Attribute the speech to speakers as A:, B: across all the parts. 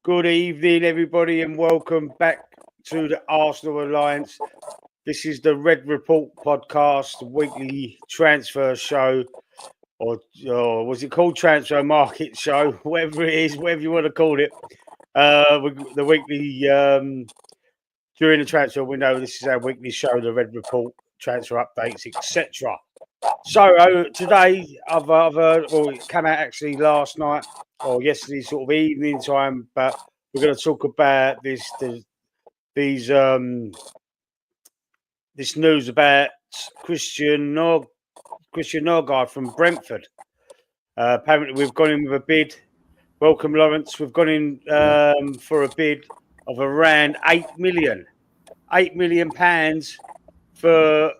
A: Good evening, everybody, and welcome back to the Arsenal Alliance. This is the Red Report podcast, the weekly transfer show, or was it called Transfer Market Show? Whatever it is, whatever you want to call it. The weekly during the transfer window. This is our weekly show, the Red Report, transfer updates, etc. So today, I've heard, or it came out actually last night or yesterday, sort of evening time, but we're going to talk about this news about Christian Norgaard from Brentford. Apparently, we've gone in with a bid. Welcome, Lawrence. We've gone in for a bid of around £8 million for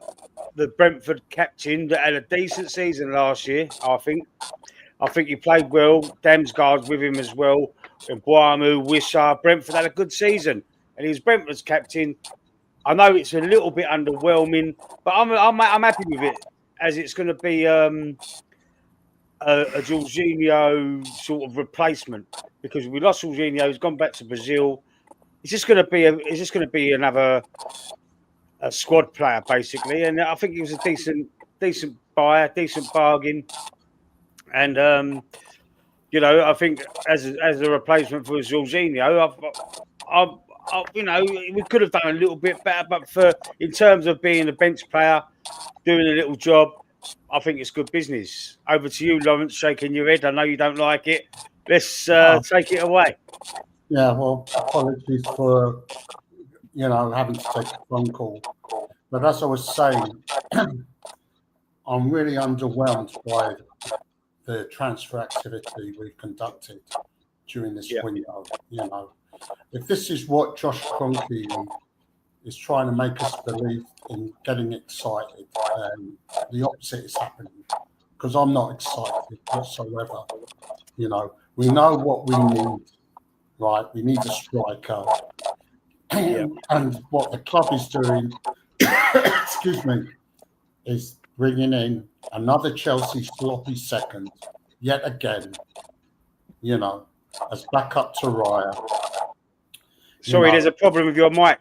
A: the Brentford captain that had a decent season last year. I think he played well. Damsgaard's with him as well. And Boamu, Wissa, Brentford had a good season, and he was Brentford's captain. I know it's a little bit underwhelming, but I'm happy with it, as it's going to be a Jorginho sort of replacement, because we lost Jorginho. He's gone back to Brazil. It's just going to be another squad player basically, and I think he was a decent buyer, decent bargain, and I think as a replacement for Jorginho, we could have done a little bit better, but in terms of being a bench player, doing a little job, I think it's good business. Over to you, Lawrence, shaking your head. I know you don't like it. Let's take it away.
B: Yeah, well, apologies for, having to take a phone call. But as I was saying, I'm really underwhelmed by the transfer activity we've conducted during this window. If this is what Josh Kroenke is trying to make us believe in, getting excited, the opposite is happening, because I'm not excited whatsoever. We know what we need, right? We need a striker. And what the club is doing, excuse me, is bringing in another Chelsea sloppy second, yet again, as backup to Raya.
A: Sorry, there's a problem with your mic,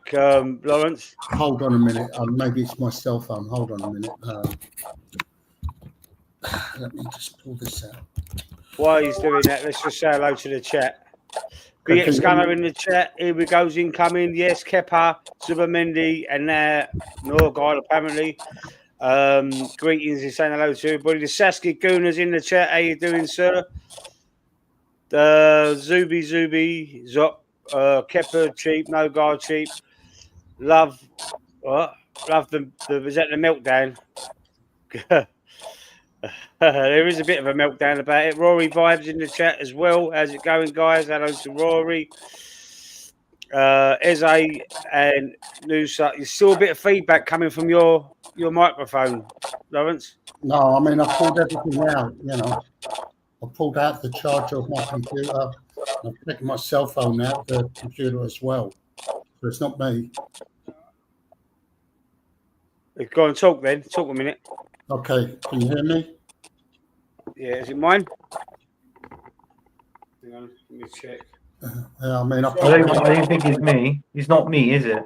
A: Lawrence.
B: Hold on a minute. Maybe it's my cell phone. Hold on a minute. Let me just pull this out.
A: While he's doing that, let's just say hello to the chat. BX Gunner in the chat. Here we goes incoming. Yes, Kepa, Zubimendi, and now Norgaard apparently. Greetings and saying hello to everybody. The Cockney Gooners in the chat. How you doing, sir? The Zubi, Zop, Kepa cheap, Norgaard cheap. Love the is that the meltdown? There is a bit of a meltdown about it. Rory vibes in the chat as well. How's it going, guys? Hello to Rory. Eze and Nusa. There's still a bit of feedback coming from your microphone, Lawrence.
B: No, I mean, I pulled everything out, I pulled out the charger of my computer. I've taken my cell phone out the computer as well. So it's not me.
A: Go and talk then. Talk a minute.
B: Okay, can you hear me?
A: Yeah, is it mine? Hang on, let me check.
B: I mean,
C: I don't think it's me. It's not me, is it?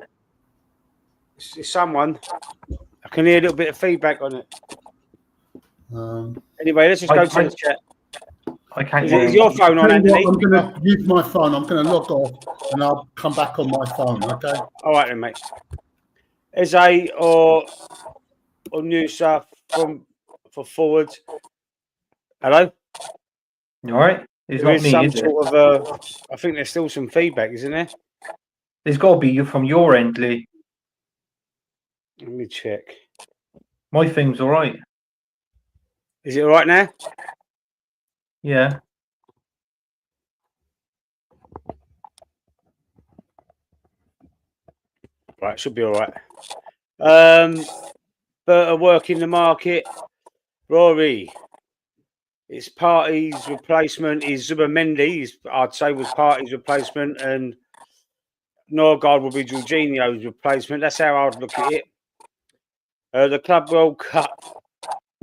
A: It's someone. I can hear a little bit of feedback on it. Anyway, let's just go to the chat.
C: I can't.
A: Is your phone on, Anthony?
B: I'm going to use my phone. I'm going to log off and I'll come back on my phone, okay?
A: All right then, mate. Eze or Nusa for forwards. Hello?
C: You all right? It's
A: There
C: not
A: is
C: me,
A: some
C: is
A: sort
C: it?
A: of I think there's still some feedback, isn't there?
C: There's got to be you from your end, Lee.
A: Let me check.
C: My thing's all right.
A: Is it all right now?
C: Yeah.
A: Right, should be all right. But a work in the market. Rory. It's Partey's replacement is Zubimendi. I'd say was Partey's replacement, and Norgaard will be Jorginho's replacement. That's how I'd look at it. The Club World Cup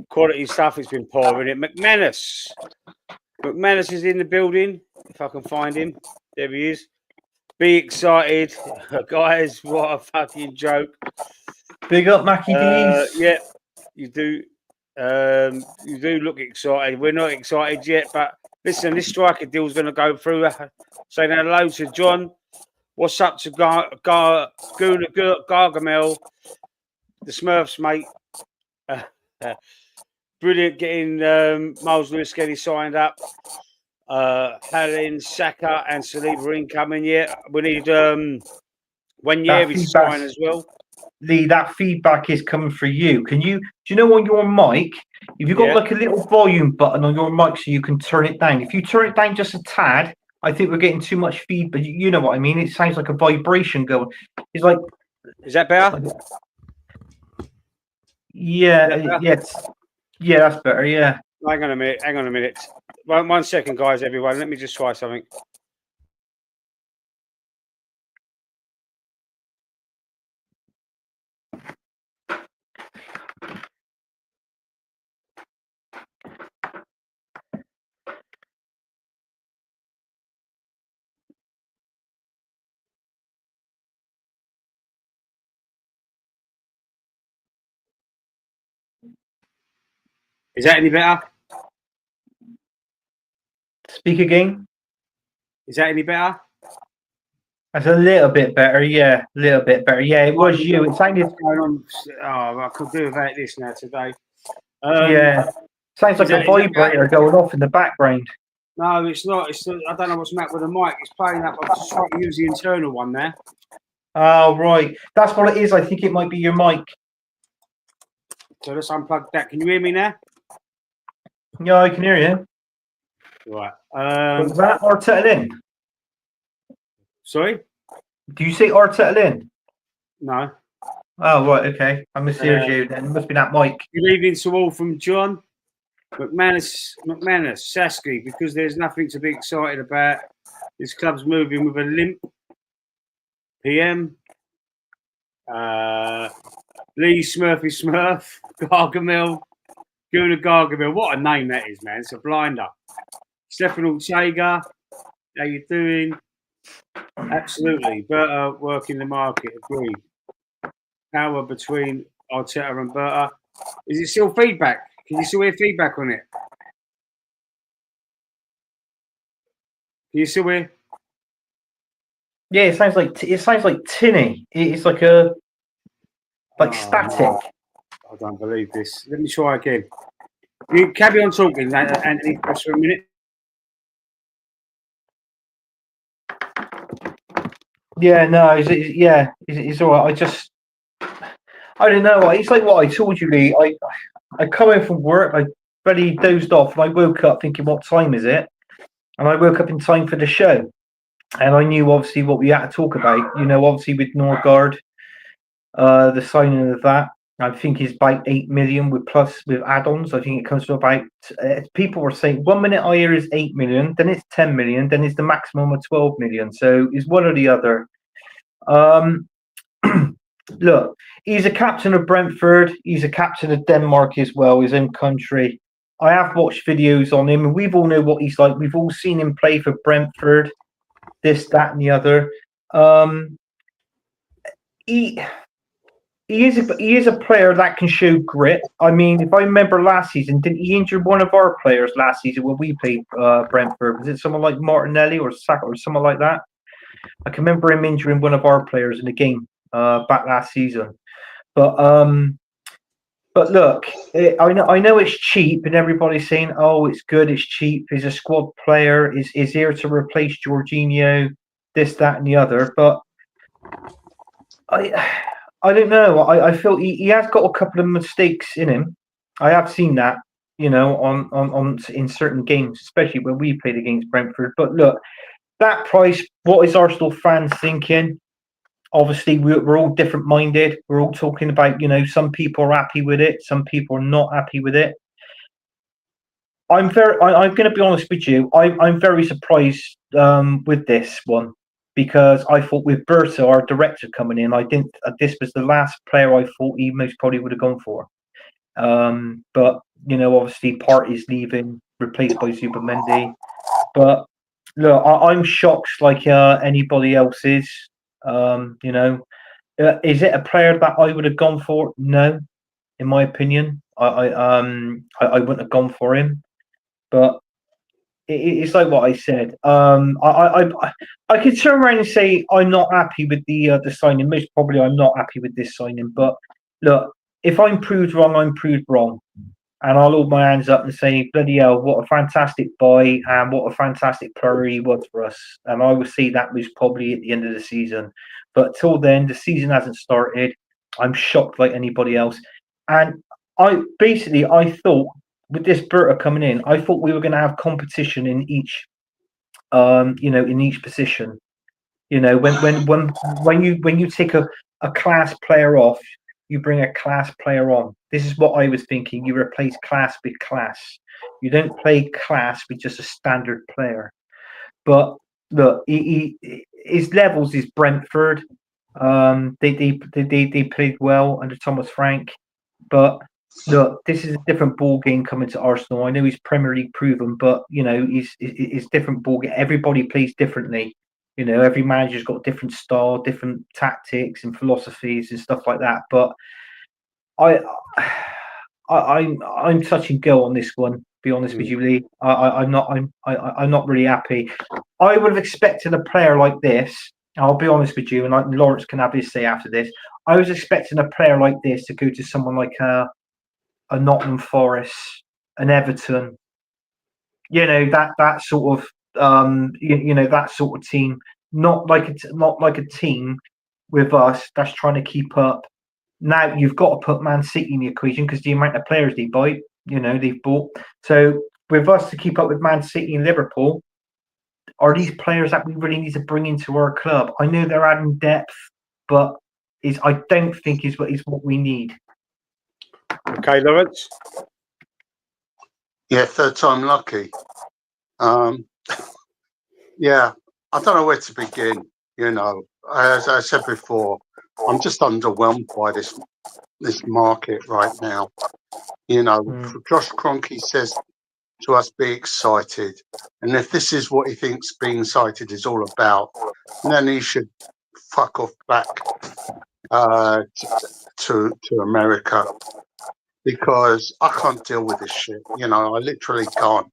A: quality stuff has been pouring it. McManus is in the building, if I can find him. There he is. Be excited, guys. What a fucking joke.
C: Big up, Mackie D's.
A: Yeah, you do. You do look excited. We're not excited yet, but listen, this striker deal's going to go through. Saying hello to John. What's up to Gooner Gargamel, the Smurfs, mate? Brilliant getting Miles Lewis getting signed up. Helen, Saka, and Saliba incoming. Yeah, we need Wanyeri to sign as well.
C: Lee, that feedback is coming for you. Do you know on your mic, if you've got like a little volume button on your mic so you can turn it down. If you turn it down just a tad, I think we're getting too much feedback. You know what I mean? It sounds like a vibration going. It's like,
A: is that better?
C: Yeah, yes. Yeah, that's better, yeah.
A: Hang on a minute. 1 second, guys, everyone. Let me just try something. Is that any better?
C: Speak again.
A: Is that any better?
C: That's a little bit better, yeah. A little bit better. Yeah, it was you. It sounded
A: going on. Oh, I could do without this now today.
C: Yeah. Sounds like a vibrator going off in the background.
A: No, it's not. I don't know what's the matter with the mic. It's playing up. I've just tried to use the internal one there.
C: Oh, right. That's what it is. I think it might be your mic.
A: So let's unplug that. Can you hear me now?
C: Yeah, I can hear you.
A: Right.
C: Was that Arteta in?
A: Sorry?
C: Do you say Arteta in?
A: No.
C: Oh, right. Okay. I misheard you then. It must be that mic.
A: Good evening to all from John. McManus, Sasky, because there's nothing to be excited about. This club's moving with a limp. PM. Lee Smurf, Gargamel, Gooner Gargamel. What a name that is, man. It's a blinder. Stefan Ortega, how you doing? Absolutely. Berta working the market, agreed. Power between Arteta and Berta. Is it still feedback? Can you still hear feedback on it? Can you still hear?
C: Yeah, it sounds like tinny. It's like static.
A: No. I don't believe this. Let me try again. You carry on talking, Anthony, just for a minute.
C: Yeah, no, it's all right. I don't know. It's like what I told you, Lee. I come in from work, I barely dozed off, and I woke up thinking, what time is it? And I woke up in time for the show. And I knew, obviously, what we had to talk about. You know, obviously, with Norgaard, the signing of that, I think is about 8 million with add-ons. I think it comes to about, people were saying 1 minute I hear is 8 million, then it's 10 million, then it's the maximum of 12 million. So it's one or the other. Look, he's a captain of Brentford. He's a captain of Denmark as well, his own country. I have watched videos on him, and we've all know what he's like. We've all seen him play for Brentford, this, that, and the other. He is a player that can show grit. I mean, if I remember last season, didn't he injure one of our players last season when we played Brentford? Was it someone like Martinelli or Saka or someone like that? I can remember him injuring one of our players in the game back last season. But look, I know it's cheap, and everybody's saying, "Oh, it's good, it's cheap. He's a squad player. Is here to replace Jorginho, this, that, and the other." But I don't know. I feel he has got a couple of mistakes in him. I have seen that, you know, on in certain games, especially when we played against Brentford. But look, that price, what is Arsenal fans thinking? Obviously, we're all different minded. We're all talking about, you know, some people are happy with it, some people are not happy with it. I'm going to be honest with you. I'm very surprised with this one, because I thought with Berta, our director, coming in, this was the last player I thought he most probably would have gone for. But you know, obviously, Partey's leaving, replaced by Zubimendi. But look, I'm shocked like anybody else is. Is it a player that I would have gone for? No, in my opinion, I wouldn't have gone for him. But it's like what I said. I could turn around and say I'm not happy with the signing. Most probably, I'm not happy with this signing. But look, if I'm proved wrong, I'm proved wrong, and I'll hold my hands up and say, bloody hell, what a fantastic buy and what a fantastic player he was for us. And I will say that was probably at the end of the season. But till then, the season hasn't started. I'm shocked like anybody else. And I thought with this Berta coming in, I thought we were going to have competition in each, in each position. When you take a class player off, you bring a class player on. This is what I was thinking. You replace class with class. You don't play class with just a standard player. But look, his levels is Brentford. They played well under Thomas Frank, but look, this is a different ball game coming to Arsenal. I know he's Premier League proven, but he's different ball game. Everybody plays differently. Every manager's got a different style, different tactics and philosophies and stuff like that. But I'm touch and go on this one. Be honest with you, Lee. I'm not really happy. I would have expected a player like this. I'll be honest with you, and Lawrence can have his say after this. I was expecting a player like this to go to someone like a Nottingham Forest, an Everton. That sort of that sort of team. Not like a team with us that's trying to keep up. Now you've got to put Man City in the equation because the amount of players they buy, they've bought. So with us to keep up with Man City and Liverpool, are these players that we really need to bring into our club? I know they're adding depth, but I don't think is what we need.
A: Okay, Lawrence.
B: Yeah, third time lucky. Yeah, I don't know where to begin. As I said before, I'm just underwhelmed by this market right now. Josh Kroenke says to us, be excited. And if this is what he thinks being excited is all about, then he should fuck off back to America, because I can't deal with this shit. I literally can't.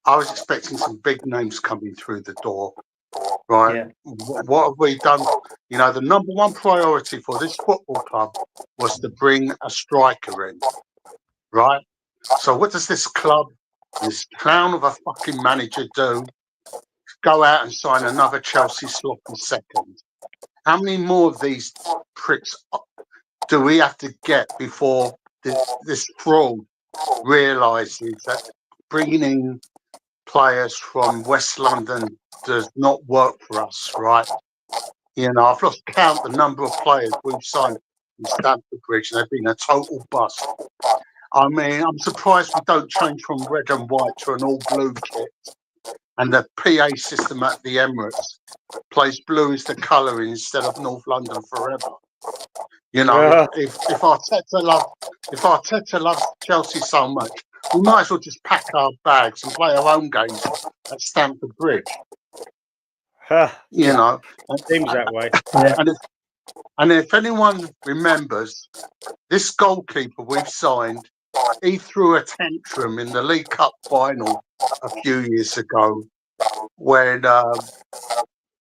B: I was expecting some big names coming through the door. Right. Yeah. What have we done? The number one priority for this football club was to bring a striker in. Right. So what does this club, this clown of a fucking manager do? Go out and sign another Chelsea sloppy second. How many more of these pricks do we have to get before this fraud realises that bringing in players from West London does not work for us, right? I've lost count the number of players we've signed in Stamford Bridge, and they've been a total bust. I mean, I'm surprised we don't change from red and white to an all blue kit. And the PA system at the Emirates plays blue as the colour instead of North London forever. If Arteta loves Chelsea so much, we might as well just pack our bags and play our own games at Stamford Bridge.
A: It seems that way.
B: And if anyone remembers, this goalkeeper we've signed, he threw a tantrum in the League Cup final a few years ago when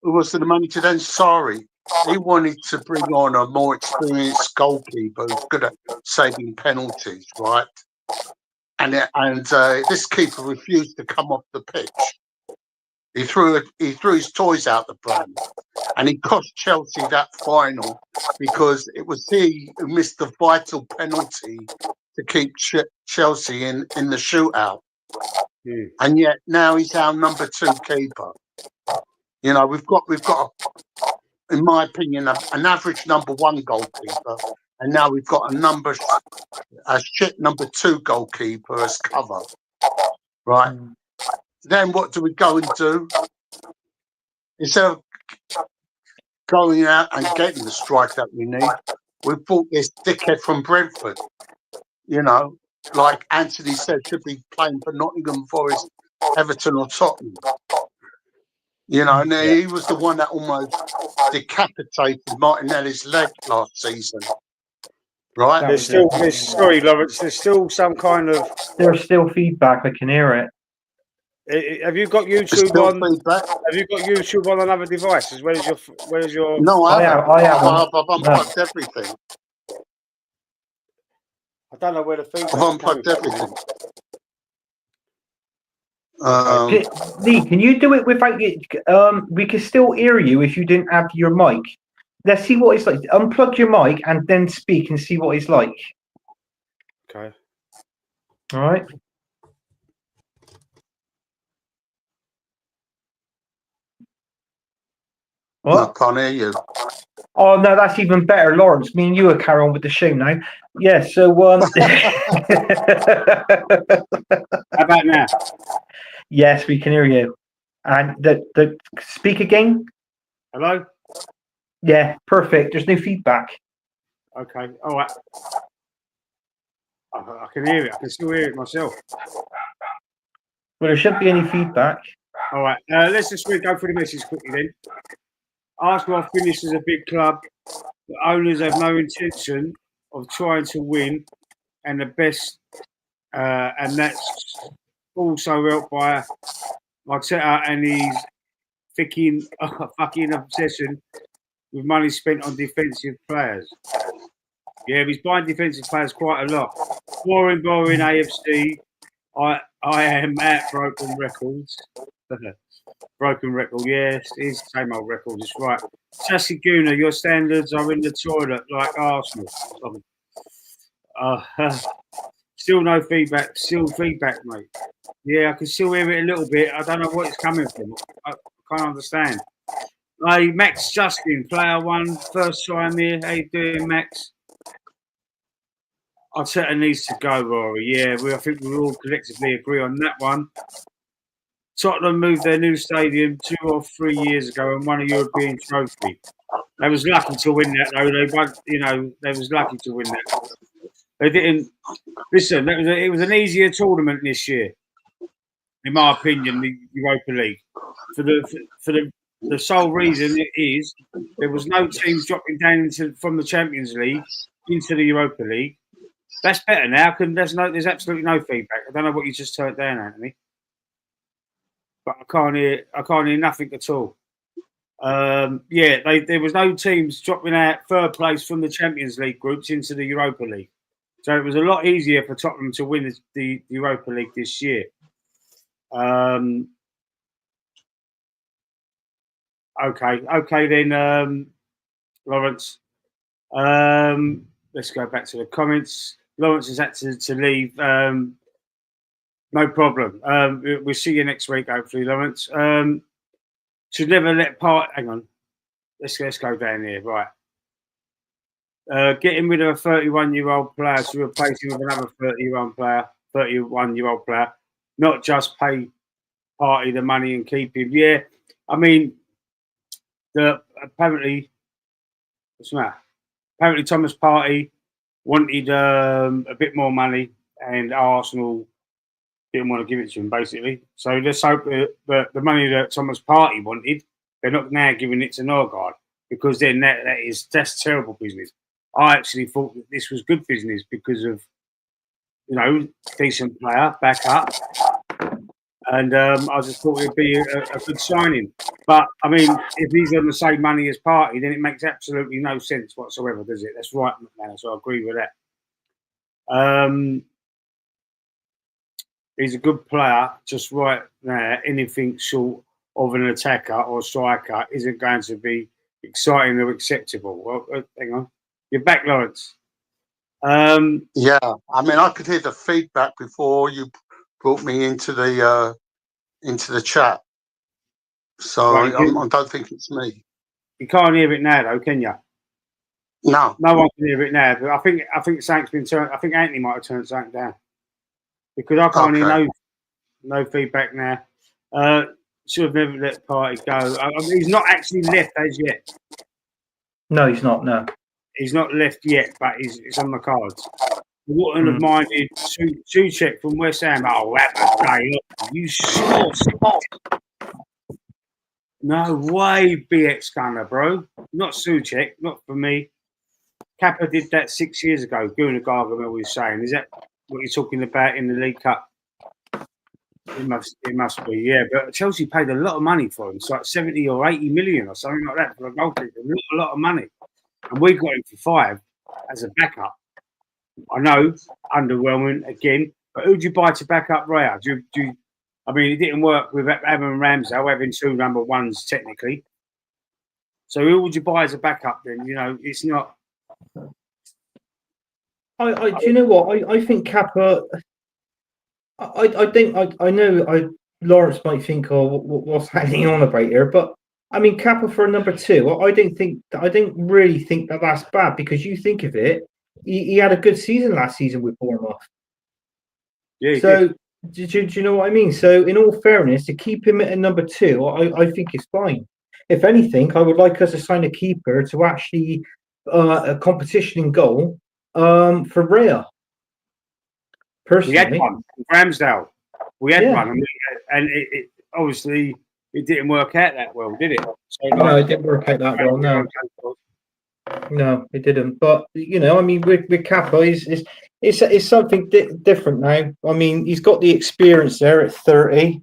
B: who was the manager then? Sorry. He wanted to bring on a more experienced goalkeeper who's good at saving penalties, right? And this keeper refused to come off the pitch. He threw his toys out the pram, and he cost Chelsea that final because it was he who missed the vital penalty to keep Chelsea in the shootout. And yet now he's our number 2 keeper. We've got in my opinion, an average number 1 goalkeeper, and now we've got a shit number 2 goalkeeper as cover, right? Then what do we go and do? Instead of going out and getting the strike that we need, we bought this dickhead from Brentford. Like Anthony said, should be playing for Nottingham Forest Everton or Tottenham. You know, and he was the one that almost decapitated Martinelli's leg last season. Right?
A: There's still, sorry, Lawrence, there's still some kind of.
C: There's still feedback. I can hear it.
A: Have you got
B: There's
A: YouTube
B: still
A: on?
B: feedback.
A: Have you got YouTube on another device? As well as your?
B: No, I haven't.
C: I haven't.
B: I've unplugged everything.
A: I don't know where the feedback.
B: I've unplugged everything.
C: Lee, can you do it without you? We can still hear you if you didn't have your mic. Let's see what it's like. Unplug your mic and then speak and see what it's like.
A: Okay.
C: All right. What?
B: I can't hear you.
C: Oh no, that's even better, Lawrence. Me and you will carry on with the show now. Yeah. So.
A: How about now?
C: Yes, we can hear you. And the speak again.
A: Hello.
C: Yeah, perfect. There's no feedback.
A: Okay. All right. I can hear it. I can still hear it myself.
C: Well, there shouldn't be any feedback.
A: All right. Let's just go through the message quickly then. Arsenal are finished as a big club. The owners have no intention of trying to win, and the best, and that's also helped by Arteta and his fucking obsession with money spent on defensive players. Yeah, he's buying defensive players quite a lot. Boring AFC. I am at broken records. Broken record, yes, it's the same old record, it's right. Cockney Gooner, your standards are in the toilet like Arsenal. Still no feedback, mate. Yeah, I can still hear it a little bit. I don't know what it's coming from. I can't understand. Hey, Max Justin, player one, first time here. How you doing, Max? Arteta needs to go, Rory. Yeah, I think we all collectively agree on that one. Tottenham moved their new stadium 2 or 3 years ago and won a European trophy. They was lucky to win that, though. They was lucky to win that. They didn't. Listen, it was an easier tournament this year, in my opinion, the Europa League. For the sole reason it is there was no teams dropping down from the Champions League into the Europa League. That's better now. There's absolutely no feedback. I don't know what you just turned down, Anthony. But I can't hear nothing at all. There was no teams dropping out third place from the Champions League groups into the Europa League. So it was a lot easier for Tottenham to win the Europa League this year. Okay then, Lawrence. Let's go back to the comments. Lawrence has had to leave. No problem. We'll see you next week, hopefully, Lawrence. Should never let part. Hang on. Let's go down here. Right. Getting rid of a 31-year-old player to replace him with another 31-year-old player. Not just pay Partey the money and keep him. Yeah. I mean, apparently, what's the matter? Apparently, Thomas Partey wanted a bit more money, and Arsenal didn't want to give it to him, basically. So let's hope that the money that Thomas Partey wanted, they're not now giving it to Norgaard, because then that's terrible business. I actually thought that this was good business because of, decent player, back up. And I just thought it would be a good signing. But, I mean, if he's on the same money as Partey, then it makes absolutely no sense whatsoever, does it? That's right, McManus. So I agree with that. He's a good player, just right now. Anything short of an attacker or striker isn't going to be exciting or acceptable. Well, hang on. You're back, Lawrence.
B: Yeah, I mean, I could hear the feedback before you brought me into the chat. So
A: Right,
B: I don't think it's me.
A: You can't hear it now, though, can you?
B: No.
A: No one can hear it now. But I think something's been turned. I think Anthony might have turned something down, because I can't hear no feedback now. Should have never let Partey go. I mean, he's not actually left as yet.
C: No, he's not. No,
A: he's not left yet, but it's on the cards. wouldn't have minded Suchek from West Ham. Oh, that was day off. You sure? No way, BX Gunner, bro. Not Suchek, not for me. Kappa did that 6 years ago. Gooner Gargamel was saying. Is that what you're talking about in the League Cup? It must be, yeah. But Chelsea paid a lot of money for him. It's like 70 or 80 million or something like that for a goalkeeper. A lot of money. And we got him for 5 as a backup. I know, underwhelming again. But who'd you buy to back up Raya? I mean, it didn't work with Adam Ramsdale having 2 number 1s technically. So who would you buy as a backup then? You know, it's not.
C: Do you know what? I think Kappa. I know Lawrence might think, oh, what's hanging on about here? But I mean, Kappa for a number 2. I don't really think that that's bad, because you think of it, he had a good season last season with Bournemouth.
A: Yeah.
C: So do you know what I mean? So in all fairness, to keep him at a number 2, I think it's fine. If anything, I would like us to sign a keeper to actually a competition in goal for Rhea. Personally,
A: we had one, Ramsdale. We had one, and it obviously it didn't work out that well, did it? So,
C: no, it didn't work out that well. No, it didn't. But you know, I mean, with Kappa, it's something different now. I mean, he's got the experience there at 30.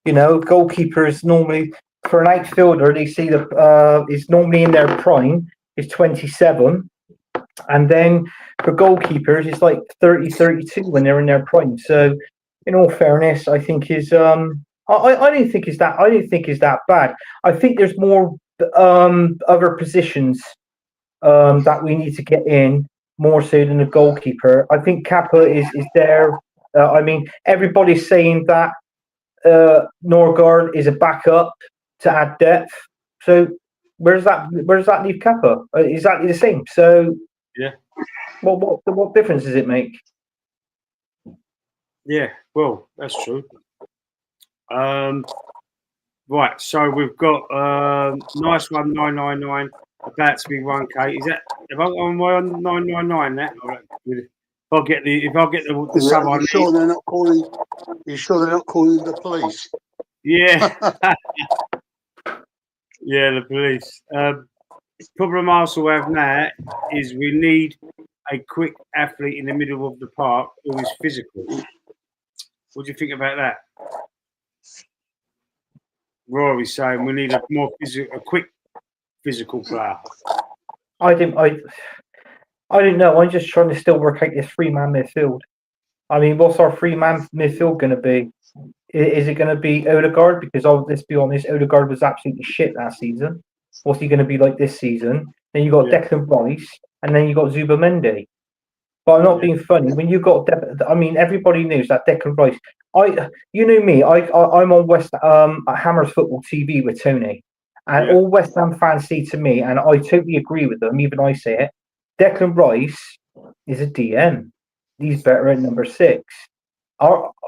C: You know, goalkeeper is normally, for an outfielder, they see is normally in their prime is 27. And then for goalkeepers, it's like 30, 32 when they're in their prime. So, in all fairness, I think I don't think it's that bad. I think there's more other positions that we need to get in more so than a goalkeeper. I think Kappa is there. I mean, everybody's saying that Norgaard is a backup to add depth. So where does that leave Kappa? Exactly the same. So.
A: Yeah.
C: What difference does it make?
A: Yeah, well, that's true. Right, so we've got nice one 999 about to be 1K. Is that if I on 999 that? If I get the sub on.
B: Sure they're not calling. You sure they're not calling the police?
A: Yeah. Yeah, the police. Problem I also have now is we need a quick athlete in the middle of the park who is physical. What do you think about that? Rory's saying we need a quick physical player.
C: I don't know. I'm just trying to still work out this 3-man midfield. I mean, what's our 3-man midfield going to be? Is it going to be Odegaard? Because let's be honest, Odegaard was absolutely shit last season. What's he going to be like this season? Then you got Declan Rice, and then you got Zubamendi. But I'm not being funny. When you got, I mean, everybody knows that Declan Rice. You know me. I'm on Hammers Football TV with Tony, and all West Ham fans say to me, and I totally agree with them. Even I say it. Declan Rice is a DM. He's better at number 6.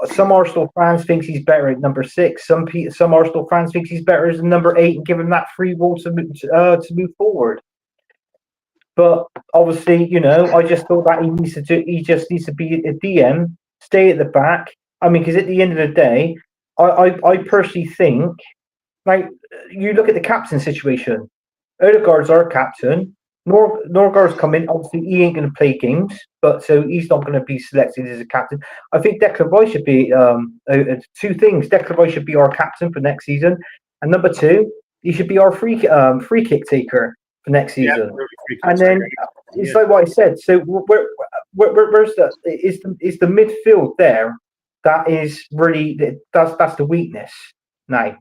C: Some Arsenal fans think he's better at number 6. Some Arsenal fans think he's better as a number 8 and give him that free ball to move forward. But obviously, you know, I just thought that he just needs to be a DM, stay at the back. I mean, because at the end of the day, I personally think, like, you look at the captain situation. Odegaard's our captain. Norgaard's coming. Obviously, he ain't going to play games, but so he's not going to be selected as a captain. I think Declan Rice should be 2 things. Declan Rice should be our captain for next season, and number 2, he should be our free kick taker for next season. And then it's like what I said. So where's the midfield there? That is really that's the weakness now.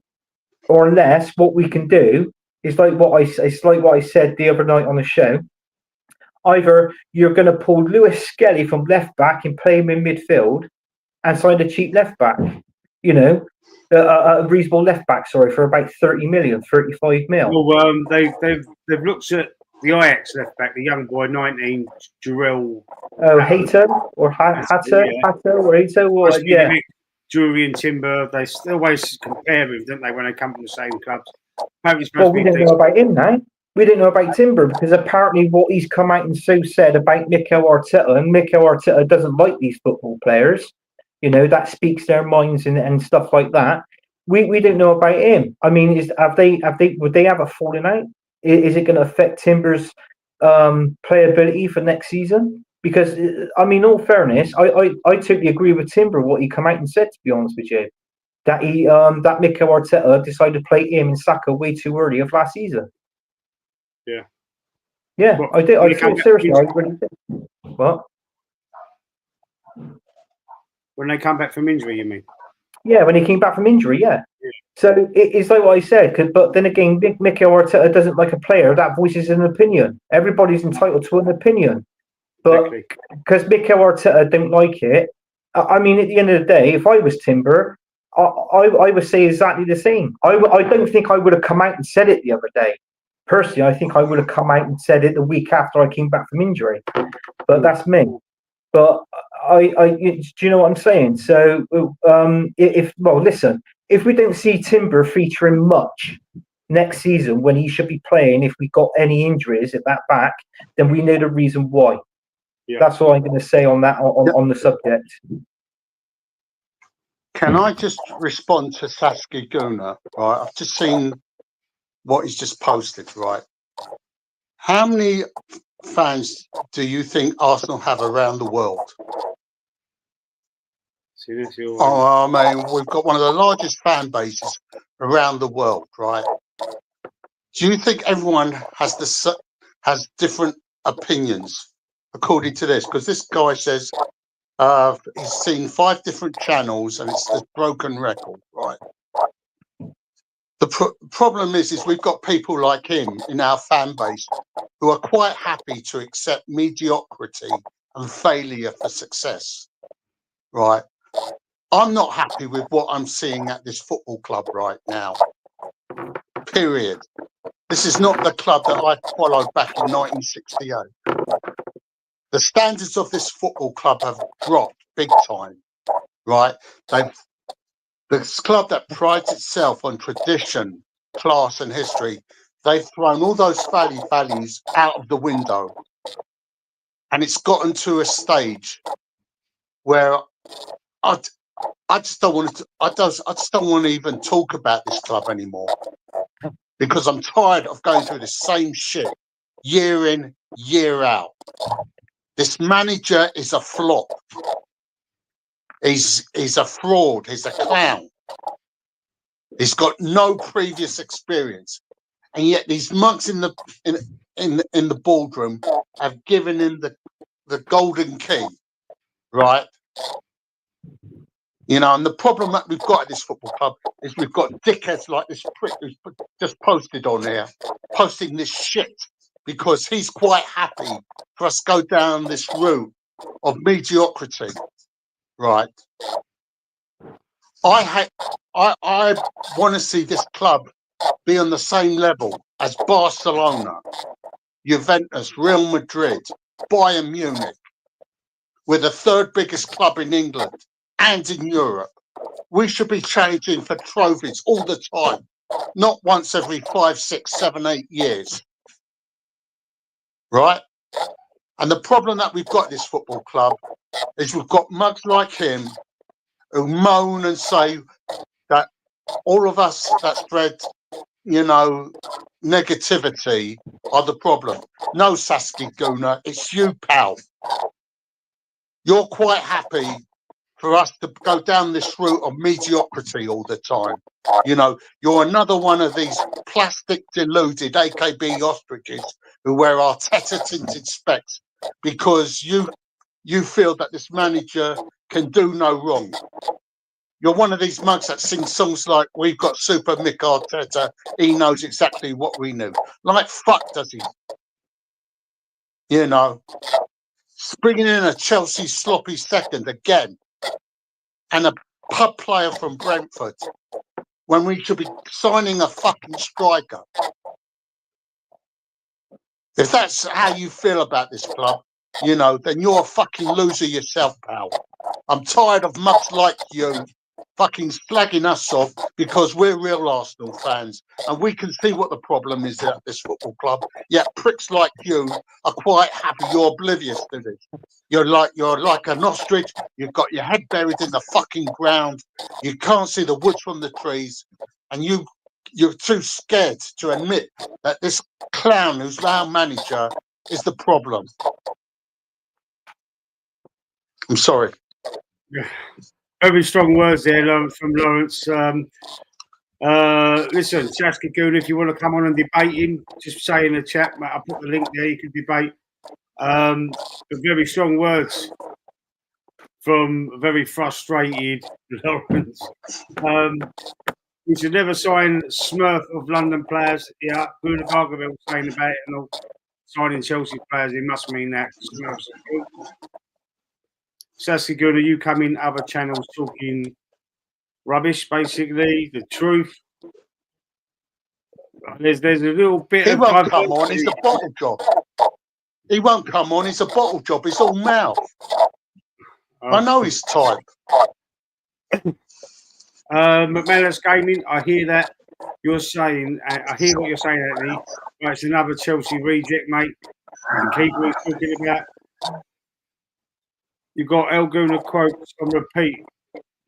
C: Or unless what we can do. It's like what I said the other night on the show. Either you're going to pull Lewis Skelly from left back and play him in midfield, and sign a cheap left back. You know, a reasonable left back. Sorry, for about 30 million, 35 mil.
A: Well, they've looked at the Ajax left back, the young boy, 19, Jarrell.
C: Oh, Hater or Hatter or Hater or
A: Julian Timber. They always compare him, don't they, when they come from the same clubs?
C: Well, we don't know about him now. We don't know about Timber because apparently what he's come out and so said about Mikel Arteta, and Mikel Arteta doesn't like these football players. That speaks their minds and stuff like that. We don't know about him. I mean, would they have a falling out? Is it going to affect Timber's playability for next season? Because I mean, all fairness, I totally agree with Timber what he come out and said. To be honest with you, that Mikel Arteta decided to play him and Saka way too early of last season.
A: Yeah.
C: Yeah,
A: What,
C: I did.
A: when
C: I
A: he came
C: thought
A: back
C: seriously.
A: from
C: I
A: injury-
C: really did. What?
A: When they come back from injury, you mean?
C: Yeah, when he came back from injury, yeah.
A: Yeah.
C: So it's like what I said, but then again, Mikel Arteta doesn't like a player that voices an opinion. Everybody's entitled to an opinion, but
A: Exactly.
C: because Mikel Arteta don't like it, I mean, at the end of the day, if I was Timber, I would say exactly the same. I don't think I would have come out and said it the other day. Personally, I think I would have come out and said it the week after I came back from injury. But that's me. But do you know what I'm saying? So, listen, if we don't see Timber featuring much next season when he should be playing, if we got any injuries at that back, then we know the reason why.
A: Yeah.
C: That's all I'm going to say on that on the subject.
B: Can I just respond to Cockney Gooner? Right, I've just seen what he's just posted. Right, how many fans do you think Arsenal have around the world? Oh, I mean, we've got one of the largest fan bases around the world, right? Do you think everyone has different opinions according to this? Because this guy says he's seen 5 different channels and it's the broken record, right? The problem is we've got people like him in our fan base who are quite happy to accept mediocrity and failure for success, right? I'm not happy with what I'm seeing at this football club right now, period. This is not the club that I followed back in 1968. The standards of this football club have dropped big time, right? This club that prides itself on tradition, class and history, they've thrown all those values out of the window. And it's gotten to a stage where I just don't want to. I just don't want to even talk about this club anymore because I'm tired of going through the same shit year in, year out. This manager is a flop. He's a fraud. He's a clown. He's got no previous experience, and yet these monks in the boardroom have given him the golden key, right? You know, and the problem that we've got at this football club is we've got dickheads like this prick who's just posted on here, posting this shit because he's quite happy for us to go down this route of mediocrity, right? I want to see this club be on the same level as Barcelona, Juventus, Real Madrid, Bayern Munich. We're the 3rd biggest club in England and in Europe. We should be challenging for trophies all the time, not once every 5, 6, 7, 8 years. Right? And the problem that we've got at this football club is we've got mugs like him who moan and say that all of us that spread, you know, negativity are the problem. No, Cockney Gooner, it's you, pal. You're quite happy for us to go down this route of mediocrity all the time. You know, you're another one of these plastic deluded AKB ostriches who wear Arteta tinted specs because you feel that this manager can do no wrong. You're one of these mugs that sing songs like "We've got Super Mick Arteta, he knows exactly what we knew." Like fuck does he? You know, bringing in a Chelsea sloppy second again and a pub player from Brentford when we should be signing a fucking striker. If that's how you feel about this club, you know, then you're a fucking loser yourself, pal. I'm tired of mugs like you fucking slagging us off because we're real Arsenal fans and we can see what the problem is at this football club. Yet pricks like you are quite happy. You're oblivious to this. You're like an ostrich. You've got your head buried in the fucking ground. You can't see the woods from the trees, and you're too scared to admit that this clown who's our manager is the problem. I'm sorry.
A: Very strong words there, Lawrence, from Lawrence. Listen, Cockney Gooner, if you want to come on and debate him, just say in the chat, mate, I'll put the link there, you can debate. But very strong words from a very frustrated Lawrence. We should never sign Smurf of London players. Yeah, Bruno Gargaville was saying about it and all. Signing Chelsea players, it must mean that. Cockney Gooner, you come in other channels talking rubbish, basically, the truth. There's a little bit
B: He
A: of...
B: won't come on, he's a bottle job. He won't come on, he's a bottle job, it's all mouth. I know his type.
A: McManus Gaming, I hear that you're saying, I hear what you're saying, Anthony. Right, it's another Chelsea reject, mate. And keep what he's talking about. You've got El Gooner quotes on repeat,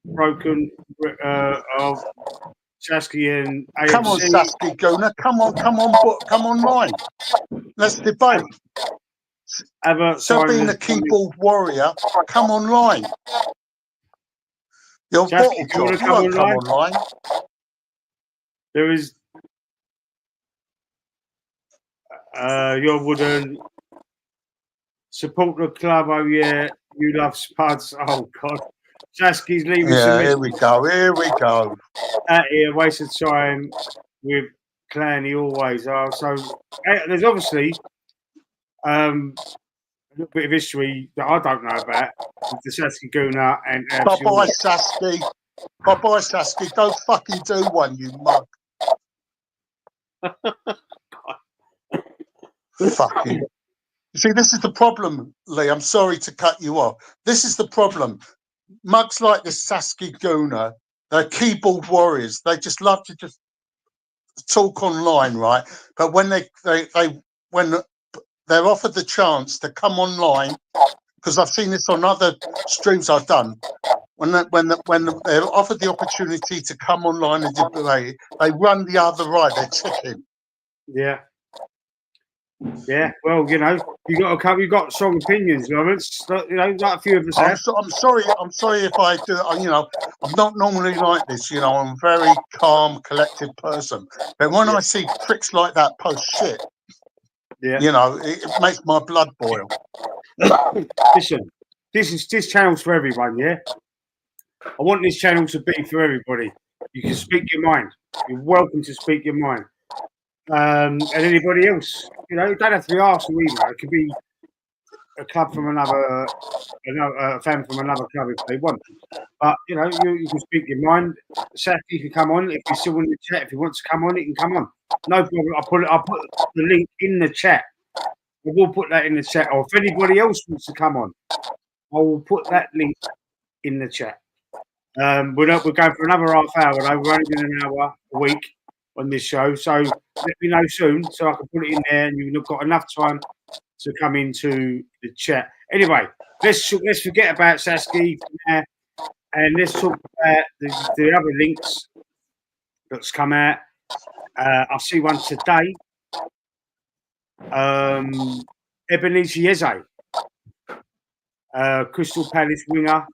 A: broken of Sasky and AFC.
B: Come on, Sasky Gooner, come online. Let's debate. So being a keyboard warrior, come online. You're
A: Sasky,
B: bottle job, you won't come online.
A: There is your wooden support the club. Oh yeah, you love Spuds. Oh God, Sasky's leaving.
B: Yeah, here we go.
A: Here, waste of time with Clanny always. So there's obviously a little bit of history that I don't know about with the Cockney Gooner and.
B: Bye-bye, Sasky. Bye-bye, Sasky. Don't fucking do one, you mug. Fucking. You see, this is the problem, Lee. I'm sorry to cut you off. This is the problem. Mugs like this Cockney Gooner, they're keyboard warriors. They just love to just talk online, right? But when when they're offered the chance to come online, because I've seen this on other streams I've done, when they're offered the opportunity to come online and debate, they run the other way. They're chicken.
A: Yeah. Yeah, well, you got strong opinions, Lawrence. You know, like a few of us have.
B: I'm sorry if I do. I'm not normally like this. You know, I'm a very calm, collected person. But when I see pricks like that post shit, you know, it makes my blood boil.
A: Listen, this channel's for everyone. Yeah, I want this channel to be for everybody. You can speak your mind. You're welcome to speak your mind. And anybody else, you know, it don't have to be Arsenal either. It could be a club from another fan from another club if they want. But you know, you can speak your mind. Saturday can come on if you're still in the chat. If he wants to come on, he can come on. No problem. I'll put the link in the chat. I will put that in the chat. Or if anybody else wants to come on, I will put that link in the chat. We're going for another half hour. Though. We're only doing an hour a week on this show, so let me know soon so I can put it in there, and you've got enough time to come into the chat. Anyway, let's forget about Sasky now, and let's talk about the other links that's come out. I see one today. Ebenezer Eze, Crystal Palace winger.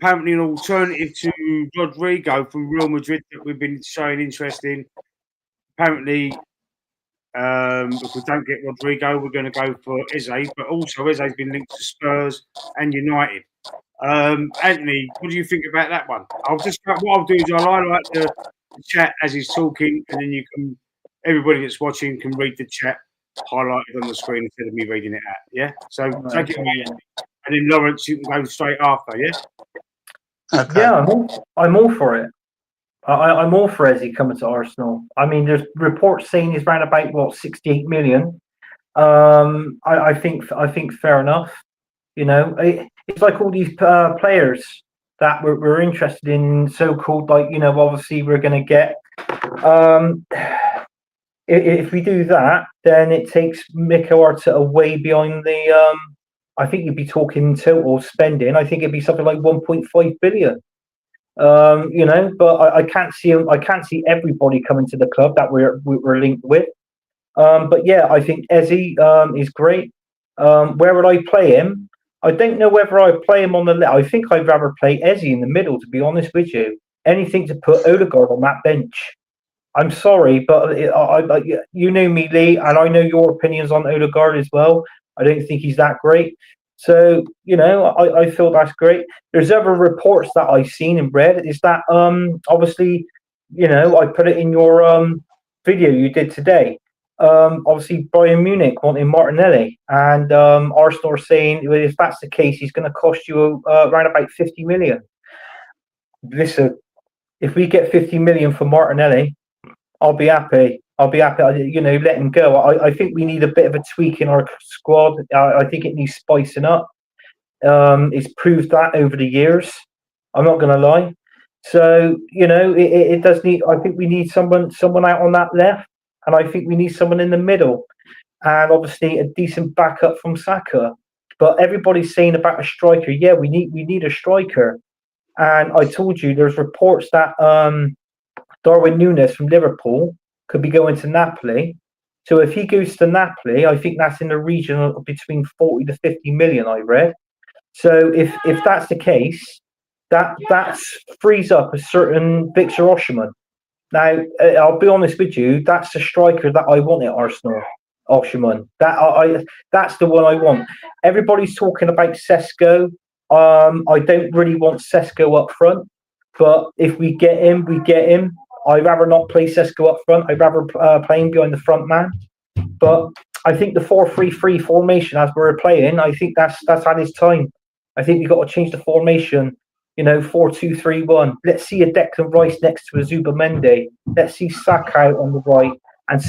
A: Apparently an alternative to Rodrigo from Real Madrid that we've been showing interest in. Apparently, if we don't get Rodrigo, we're going to go for Eze. But also, Eze's been linked to Spurs and United. Anthony, what do you think about that one? What I'll do is I'll highlight the chat as he's talking, and then everybody that's watching can read the chat highlighted on the screen instead of me reading it out. Yeah. So take it away, Anthony. And then Lawrence, you can go straight after. Yeah.
C: Okay. Yeah, I'm all for it. I'm all for Eze coming to Arsenal. I mean, there's reports saying he's around about 68 million. I think fair enough. You know, it's like all these players that we're interested in so-called, like, you know, obviously we're going to get. If we do that, then it takes Mikel Arteta way behind the. I think you'd be talking total spending. I think it'd be something like 1.5 billion. You know, but I can't see him. I can't see everybody coming to the club that we're linked with. But yeah, I think Eze is great. Where would I play him? I don't know whether I play him on the left. I think I'd rather play Eze in the middle, to be honest with you. Anything to put Odegaard on that bench. I'm sorry, but you know me, Lee, and I know your opinions on Odegaard as well. I don't think he's that great. So, you know, I feel that's great. There's other reports that I've seen and read. Is that obviously, you know, I put it in your video you did today. Obviously, Bayern Munich wanting Martinelli, and Arsenal are saying, well, if that's the case, he's going to cost you around about 50 million. Listen, if we get 50 million for Martinelli, I'll be happy. You know, let him go. I think we need a bit of a tweak in our squad. I think it needs spicing up. It's proved that over the years. I'm not going to lie. So, you know, it does need. I think we need someone out on that left, and I think we need someone in the middle, and obviously a decent backup from Saka. But everybody's saying about a striker. Yeah, we need a striker. And I told you there's reports that Darwin Núñez from Liverpool could be going to Napoli. So if he goes to Napoli, I think that's in the region of between 40 to 50 million, I read. So if that's the case, that frees up a certain Victor Osimhen. Now, I'll be honest with you, that's the striker that I want at Arsenal, Osimhen. That's the one I want. Everybody's talking about Sesko. I don't really want Sesko up front, but if we get him, we get him. I'd rather not play Sesko up front. I'd rather play him behind the front man. But I think the 4-3-3 formation, as we're playing, I think that's had its time. I think we've got to change the formation. You know, 4-2-3-1. Let's see a Declan Rice next to a Zubimendi. Let's see Saka out on the right, and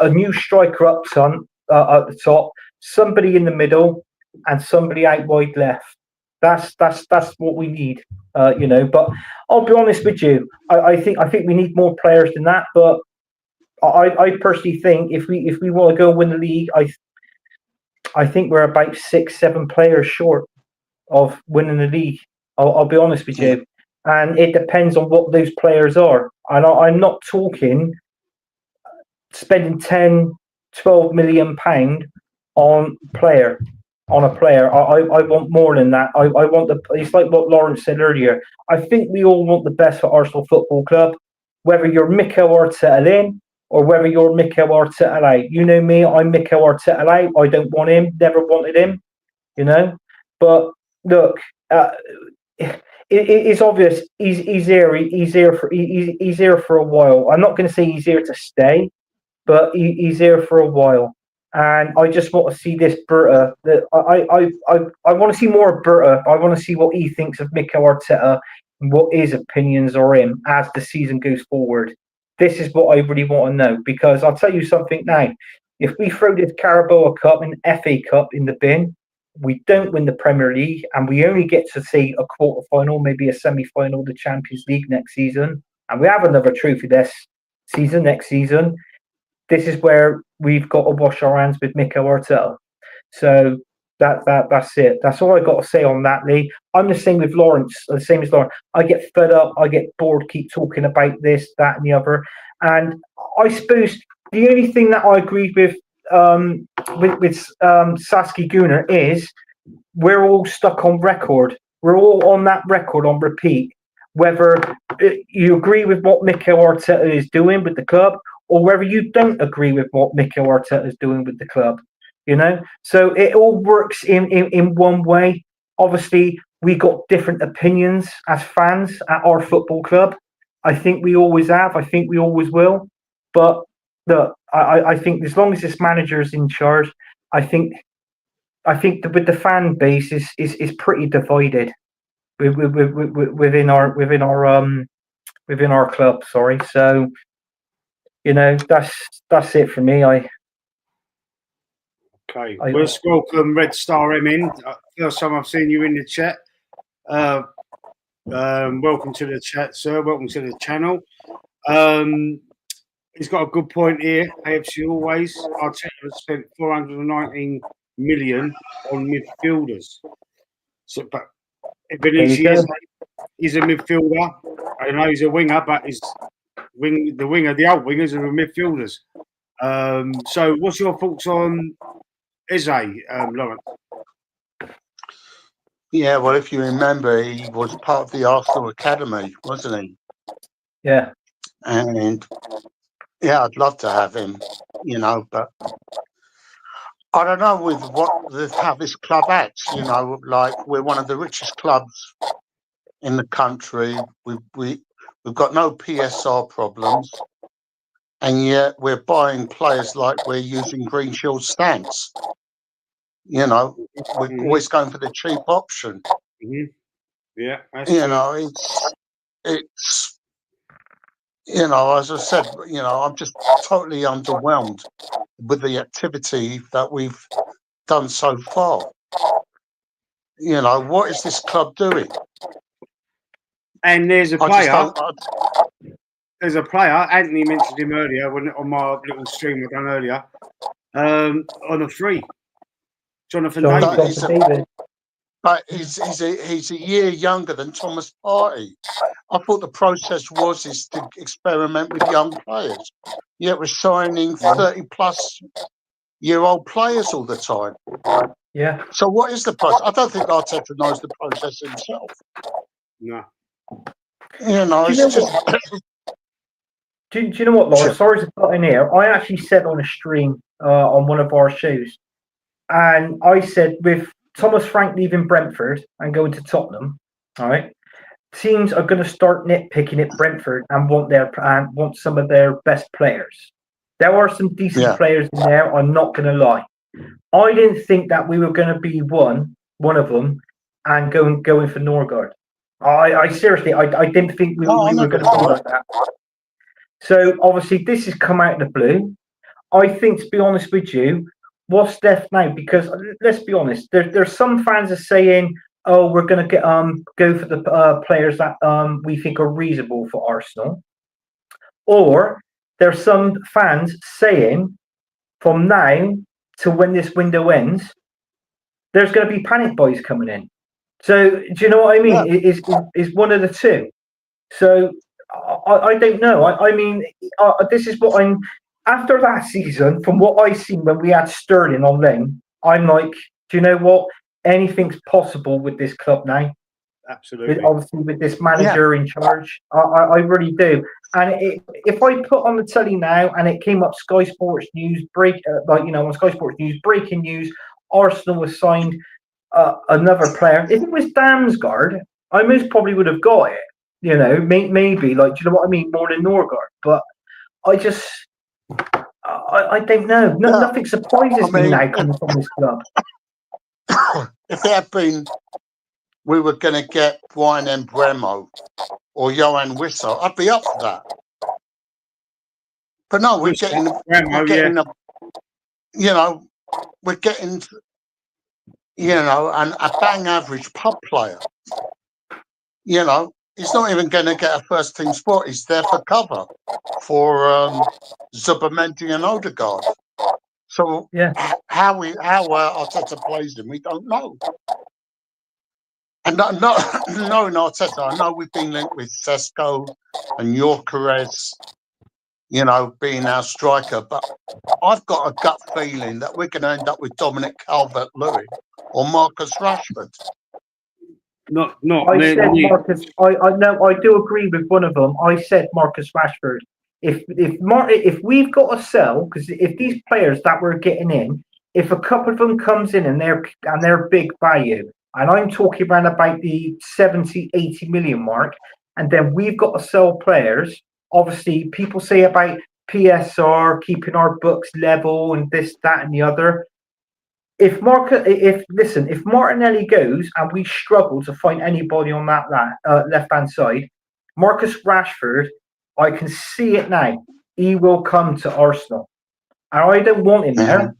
C: a new striker up front, at the top. Somebody in the middle, and somebody out wide left. That's what we need, you know. But I'll be honest with you. I think we need more players than that. But I personally think if we want to go win the league, I think we're about 6-7 players short of winning the league. I'll be honest with you, and it depends on what those players are. And I'm not talking spending 10-12 million pound on a player. I want more than that. I want it's like what Lawrence said earlier. I think we all want the best for Arsenal Football Club, whether you're Mikel Arteta in or whether you're Mikel Arteta out. You know me, I'm Mikel Arteta out. I don't want him, never wanted him, you know. But look, it's obvious he's here for a while. I'm not going to say he's here to stay, but he's here for a while. And I just want to see this Berta. I want to see more of Berta. I want to see what he thinks of Mikel Arteta and what his opinions are in as the season goes forward. This is what I really want to know, because I'll tell you something now. If we throw this Carabao Cup and FA Cup in the bin, we don't win the Premier League, and we only get to see a quarter-final, maybe a semi-final of the Champions League next season, and we have another trophy next season. This is where we've got to wash our hands with Mikel Arteta. So that's it. That's all I got to say on that, Lee. I'm the same with Lawrence. The same as Lawrence. I get fed up. I get bored. Keep talking about this, that, and the other. And I suppose the only thing that I agreed with Sasky Gooner is we're all stuck on record. We're all on that record on repeat. Whether you agree with what Mikel Arteta is doing with the club, or whether you don't agree with what Mikel Arteta is doing with the club, you know? So it all works in one way. Obviously, we got different opinions as fans at our football club. I think we always have. I think we always will. But look, I think as long as this manager is in charge, I think with the fan base is pretty divided within our club. Sorry, so. You know, that's it for me.
A: Let's welcome Red Star M in. First time I've seen you in the chat. Welcome to the chat, sir. Welcome to the channel. He's got a good point here. AFC always. Arteta has spent 419 million on midfielders. So, but Vinicius is a midfielder. I know he's a winger, but the old wingers are midfielders. So, what's your thoughts on Eze, Lawrence?
B: Yeah, well, if you remember, he was part of the Arsenal Academy, wasn't he?
C: Yeah.
B: And yeah, I'd love to have him, but I don't know with how this club acts. Like we're one of the richest clubs in the country. We've got no PSR problems, and yet we're buying players like we're using Green Shield stamps. We're always going for the cheap option.
A: Mm-hmm. Yeah, that's
B: true. It's as I said, I'm just totally underwhelmed with the activity that we've done so far. What is this club doing?
A: And there's a player. There's a player. Anthony mentioned him earlier on my little stream I done earlier. On a free, Jonathan David.
B: But he's a year younger than Thomas Partey. I thought the process is to experiment with young players. Yet we're signing 30-plus-year-old players all the time.
C: Yeah.
B: So what is the process? I don't think Arteta knows the process himself.
A: No.
B: It's just.
C: Do you know what, Laura? Sorry to put in here. I actually said on a stream on one of our shows, and I said with Thomas Frank leaving Brentford and going to Tottenham, all right, teams are going to start nitpicking at Brentford and want some of their best players. There are some decent players in there. I'm not going to lie. I didn't think that we were going to be one of them and going for Norgaard. I seriously, I didn't think we were going to be like that. So obviously this has come out of the blue. I think, to be honest with you, what's left now? Because let's be honest, there's some fans are saying, "Oh, we're going to go for the players that we think are reasonable for Arsenal," or there's some fans saying, from now to when this window ends, there's going to be panic buys coming in. So do you know what I mean?
B: Yeah.
C: Is one of the two. So I don't know. I mean, this is what I'm. After that season, from what I seen when we had Sterling on loan, I'm like, do you know what? Anything's possible with this club now.
A: Absolutely.
C: Obviously, with this manager in charge, I really do. And if I put on the telly now and it came up Sky Sports News on Sky Sports News, breaking news, Arsenal was signed another player. If it was Damsgaard, I most probably would have got it. Maybe, do you know what I mean? More than Norgaard. But I just, I don't know. Nothing surprises me now coming from this club.
B: If it had been, we were going to get Brian Bremo or Johan Wissa, I'd be up for that. But no, we're getting a bang average pub player. He's not even going to get a first team spot. He's there for cover for Zubamendi and Odegaard. So how Arteta plays him, we don't know. And knowing Arteta, I know we've been linked with Sesko and Gyökeres, being our striker, but I've got a gut feeling that we're going to end up with Dominic Calvert-Lewin or Marcus Rashford.
C: I said Marcus. I do agree with one of them. I said Marcus Rashford. If we've got to sell, because if these players that we're getting in, if a couple of them comes in and they're big value, and I'm talking about the 70, 80 million mark, and then we've got to sell players. Obviously, people say about PSR, keeping our books level and this, that, and the other. If Martinelli goes and we struggle to find anybody on that left-hand side, Marcus Rashford, I can see it now. He will come to Arsenal. And I don't want him there,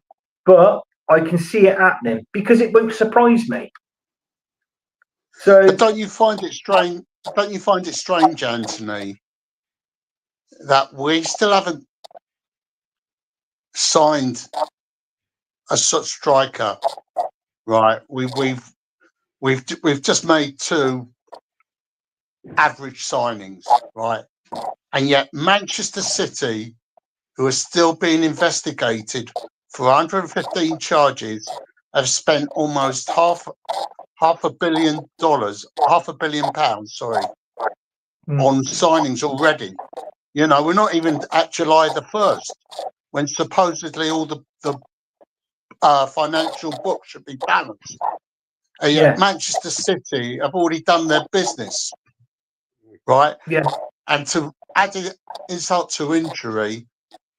C: but I can see it happening because it won't surprise me. So,
B: but don't you find it strange? don't you find it strange, Anthony, that we still haven't signed a such striker, right? We've just made 2 average signings, right? And yet Manchester City, who are still being investigated for 115 charges, have spent almost half $500 million, £500 million, sorry, on signings already. You know, we're not even at July the 1st, when supposedly all the financial books should be balanced. And yet Manchester City have already done their business, right?
C: Yeah.
B: And to add insult to injury,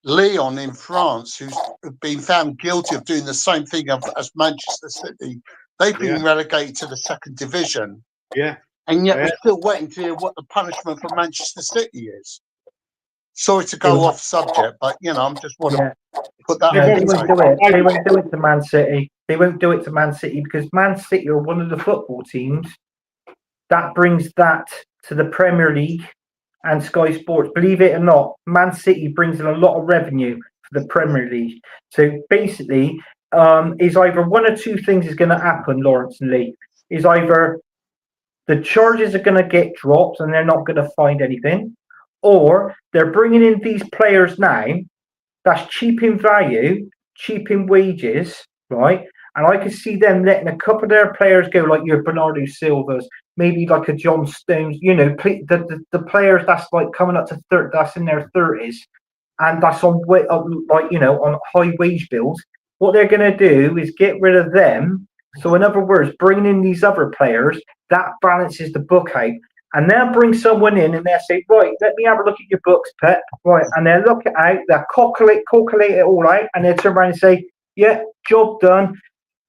B: Lyon in France, who's been found guilty of doing the same thing as Manchester City, they've been relegated to the 2nd division.
A: Yeah.
B: And yet we're still waiting to hear what the punishment for Manchester City is. Sorry to go off subject, but, you know, I'm just want to put that
C: No,
B: on
C: they
B: the
C: won't do it. They won't do it to Man City. They won't do it to Man City because Man City are one of the football teams that brings that to the Premier League and Sky Sports. Believe it or not, Man City brings in a lot of revenue for the Premier League. So basically, is either one or two things is going to happen, Lawrence and Lee. Is either the charges are going to get dropped and they're not going to find anything, or they're bringing in these players now that's cheap in value, cheap in wages, right? And I can see them letting a couple of their players go, like your Bernardo Silvas, maybe like a John Stones, you know, the players that's like coming up to 30, that's in their 30s, and that's on like, you know, on high wage bills. What they're going to do is get rid of them. So in other words, bringing in these other players, that balances the book out. And they'll bring someone in and they'll say, right, let me have a look at your books, Pep. Right. And they'll look it out, they'll calculate it all out, and they'll turn around and say, yeah, job done.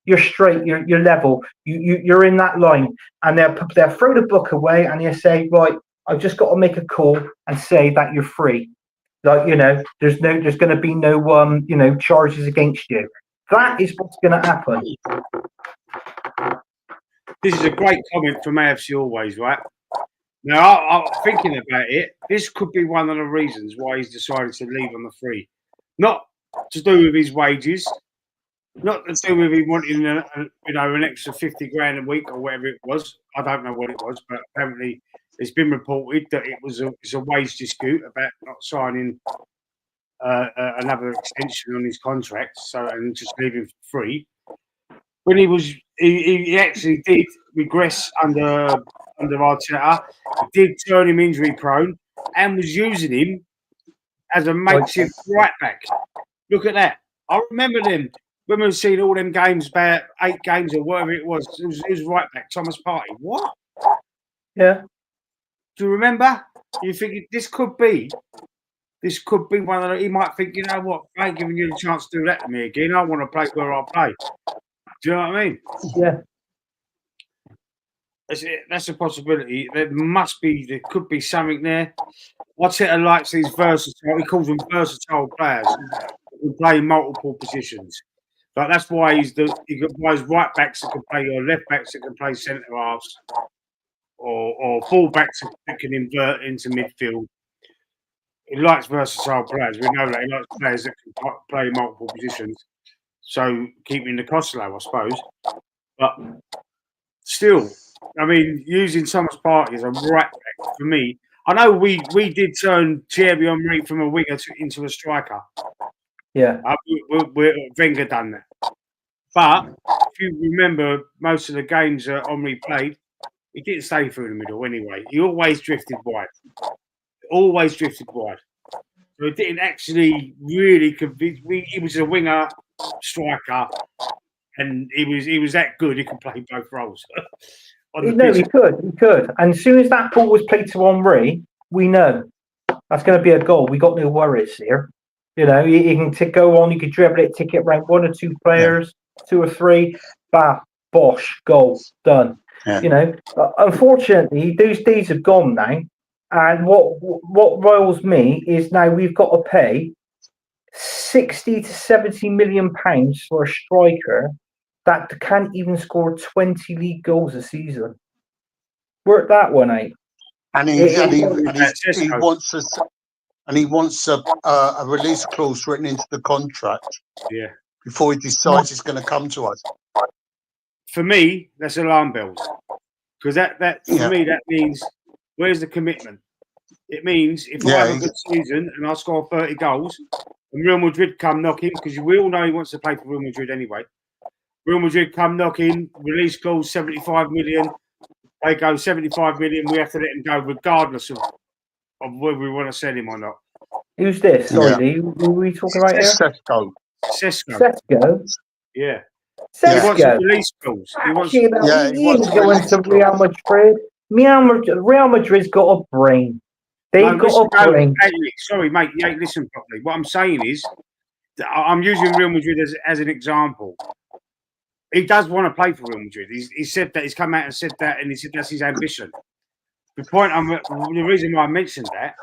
C: You're straight, you're level, you're in that line. And they'll throw the book away and they'll say, right, I've just got to make a call and say that you're free. Like, you know, there's going to be no, you know, charges against you. That is what's going to happen.
A: This is a great comment from AFC Always, right? Now, I'm thinking about it. This could be one of the reasons why he's decided to leave on the free. Not to do with his wages, not to do with him wanting, an extra 50 grand a week or whatever it was. I don't know what it was, but apparently it's been reported that it's a wage dispute about not signing another extension on his contract, and just leaving for free. When he actually did regress under Arteta. He did turn him injury prone and was using him as a makeshift right back. Look at that. I remember them when we were seeing all them games, about 8 games or whatever it was. It was right back, Thomas Partey. What?
C: Yeah.
A: Do you remember? You think this could be one of the, he might think, you know what, I ain't giving you the chance to do that to me again. I want to play where I play. Do you know what I mean?
C: Yeah.
A: That's a possibility. There could be something there. Arteta likes these versatile, he calls them versatile players who play multiple positions. Like that's why he got right backs that can play, or left backs that can play centre halves, or full backs that can invert into midfield. He likes versatile players. We know that he likes players that can play multiple positions. So keeping the cost low, I suppose. But still, I mean, using Thomas Partey as a right back for me. I know we did turn Thierry Henry from a winger into a striker.
C: Yeah.
A: Wenger done that. But if you remember most of the games that Henry played, he didn't stay through the middle anyway. He always drifted wide. So it didn't actually really convince me. He was a winger, striker, and he was that good. He could play both roles.
C: No, he could. And as soon as that ball was played to Henry, we know that's going to be a goal. We got no worries here. You know, he can go on. He could dribble it, tick it around 1 or 2 players, 2 or 3, bosh, goal, done. Yeah. You know, unfortunately, those days have gone now. And what riles me is now we've got to pay 60 to 70 million pounds for a striker that can't even score 20 league goals a season. Work that one out.
B: and he wants a release clause written into the contract.
A: Yeah.
B: Before he decides he's going to come to us.
A: For me, that's alarm bells. Because that for me, that means where's the commitment? It means if I have a good season and I score 30 goals and Real Madrid come knocking, because we all know he wants to play for Real Madrid anyway. Real Madrid come knocking, release clause 75 million. They go 75 million. We have to let him go regardless of whether we want to sell him or not.
C: Who's this? Sorry, Lee. Who are we talking about here?
B: Sesko.
A: Yeah.
C: Sesko.
A: He wants a release clause. He
C: wants going to Real Madrid. Real Madrid's got a brain. They've got a brain.
A: Sorry, mate. You ain't listened properly. What I'm saying is, I'm using Real Madrid as an example. He does want to play for Real Madrid. He said that. He's come out and said that, and he said that's his ambition. The reason why I mentioned that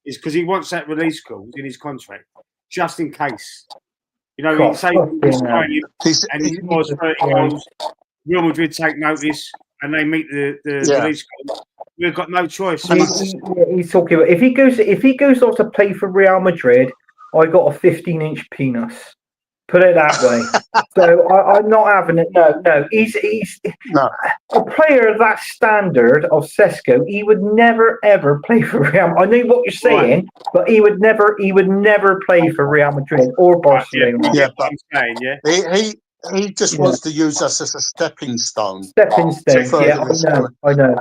A: is because he wants that release clause in his contract, just in case. You know, he say he's signing him and he scores 30 goals. Real Madrid take notice and they meet the release clause. We've got no choice.
C: He's talking about if he goes on to play for Real Madrid, I got a 15-inch penis. Put it that way. So I'm not having it. No. He's a player of that standard of Sesko. He would never ever play for Real. I know what you're saying, but he would never play for Real Madrid or Barcelona.
B: But I'm saying, he just wants to use us as a stepping stone.
C: I know.